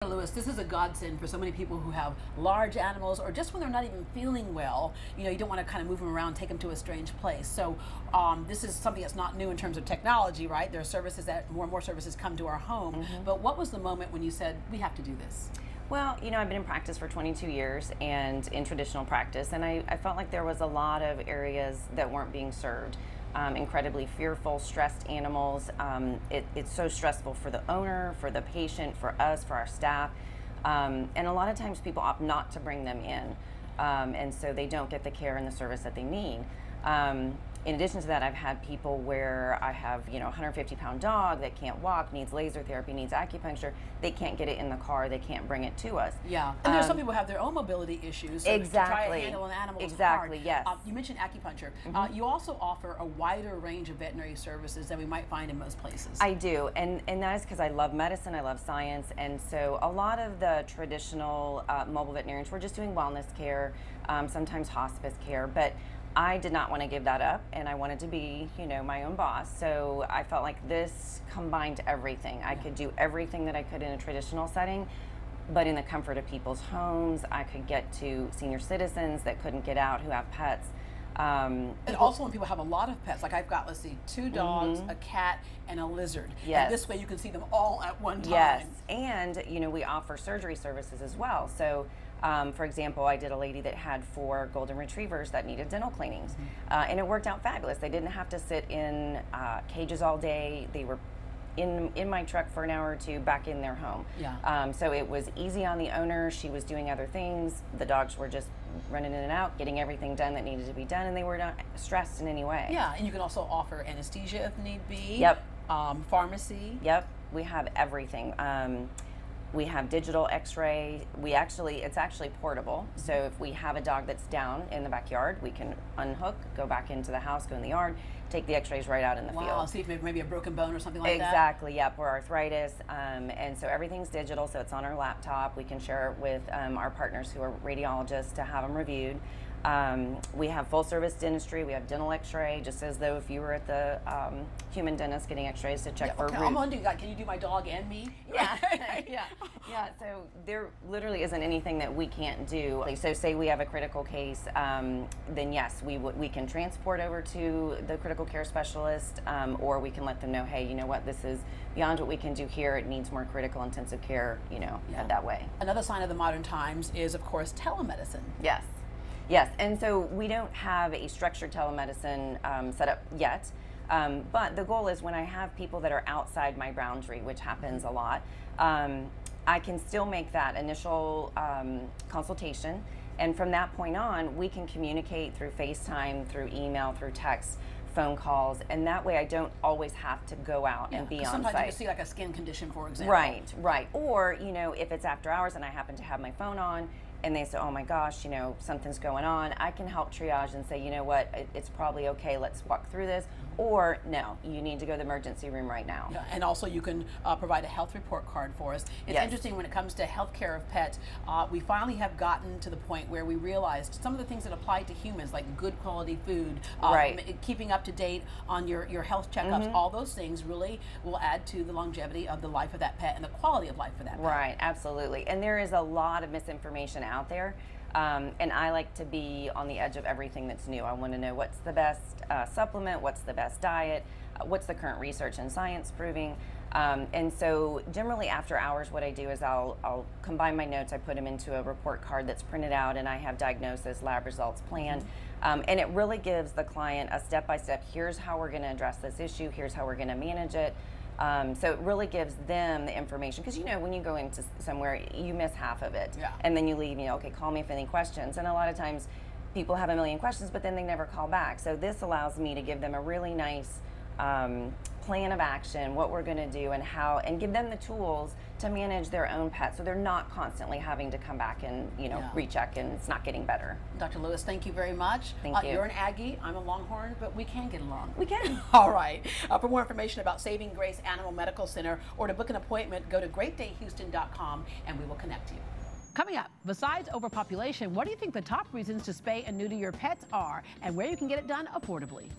Lewis, this is a godsend for so many people who have large animals, or just when they're not even feeling well, you don't want to kind of move them around, take them to a strange place. So this is something that's not new in terms of technology, right? There are services that more and more services come to our home. But what was the moment when you said, we have to do this? Well, I've been in practice for 22 years and in traditional practice, and I felt like there was a lot of areas that weren't being served. Incredibly fearful, stressed animals. It's so stressful for the owner, for the patient, for us, for our staff. And a lot of times people opt not to bring them in. And so they don't get the care and the service that they need. In addition to that, I've had people where I have, a 150-pound dog that can't walk, needs laser therapy, needs acupuncture. They can't get it in the car. They can't bring it to us. Yeah, and there's some people who have their own mobility issues. So exactly. To try to handle an animal is exactly. hard. Yes. You mentioned acupuncture. You also offer a wider range of veterinary services than we might find in most places. I do, and that is because I love medicine, I love science, and so a lot of the traditional mobile veterinarians were just doing wellness care, sometimes hospice care, but I did not want to give that up, and I wanted to be, my own boss. So I felt like this combined everything. I could do everything that I could in a traditional setting, but in the comfort of people's homes. I could get to senior citizens that couldn't get out who have pets. And also when people have a lot of pets, like I've got, let's see, 2 dogs, a cat, and a lizard. Yes. And this way you can see them all at one time. Yes, and we offer surgery services as well. So for example, I did a lady that had 4 golden retrievers that needed dental cleanings, and it worked out fabulous. They didn't have to sit in cages all day. They were in my truck for an hour or 2, back in their home. Yeah. So it was easy on the owner. She was doing other things. The dogs were just running in and out, getting everything done that needed to be done, and they were not stressed in any way. Yeah, and you can also offer anesthesia if need be. Yep. Pharmacy. Yep. We have everything. We have digital x-ray. It's actually portable. So if we have a dog that's down in the backyard, we can unhook, go back into the house, go in the yard, take the x-rays right out in the field. See if maybe a broken bone or something like that. Exactly, yep, or arthritis. And so everything's digital, so it's on our laptop. We can share it with our partners who are radiologists to have them reviewed. We have full service dentistry. We have dental x-ray, just as though if you were at the human dentist getting x-rays to check for root. I'm wondering, can you do my dog and me? Yeah. Yeah. So there literally isn't anything that we can't do. So say we have a critical case, then yes, we can transport over to the critical care specialist, or we can let them know, hey, you know what, this is beyond what we can do here. It needs more critical intensive care, that way. Another sign of the modern times is, of course, telemedicine. Yes. Yes, and so we don't have a structured telemedicine set up yet, but the goal is when I have people that are outside my boundary, which happens a lot, I can still make that initial consultation, and from that point on, we can communicate through FaceTime, through email, through text, phone calls, and that way I don't always have to go out and be on site. Sometimes you can see like a skin condition, for example. Right. Or, if it's after hours and I happen to have my phone on, and they say, oh my gosh, something's going on, I can help triage and say, you know what, it's probably okay, let's walk through this, or no, you need to go to the emergency room right now. Yeah, and also you can provide a health report card for us. It's interesting when it comes to health care of pets, we finally have gotten to the point where we realized some of the things that apply to humans, like good quality food, keeping up to date on your health checkups, all those things really will add to the longevity of the life of that pet and the quality of life for that pet. Right, absolutely. And there is a lot of misinformation out there. And I like to be on the edge of everything that's new. I want to know what's the best supplement, what's the best diet, what's the current research and science proving. And so generally after hours, what I do is I'll combine my notes, I put them into a report card that's printed out, and I have diagnosis, lab results, plan. And it really gives the client a step-by-step, here's how we're going to address this issue, here's how we're going to manage it. So it really gives them the information, because when you go into somewhere, you miss half of it, and then you leave, okay, call me if any questions. And a lot of times people have a million questions, but then they never call back. So this allows me to give them a really nice plan of action, what we're going to do, and give them the tools to manage their own pet, so they're not constantly having to come back and recheck, and it's not getting better. Dr. Lewis, thank you very much. Thank you. You're an Aggie, I'm a Longhorn, but we can get along. We can. All right. For more information about Saving Grace Animal Medical Center, or to book an appointment, go to greatdayhouston.com and we will connect you. Coming up, besides overpopulation, what do you think the top reasons to spay and neuter your pets are, and where you can get it done affordably?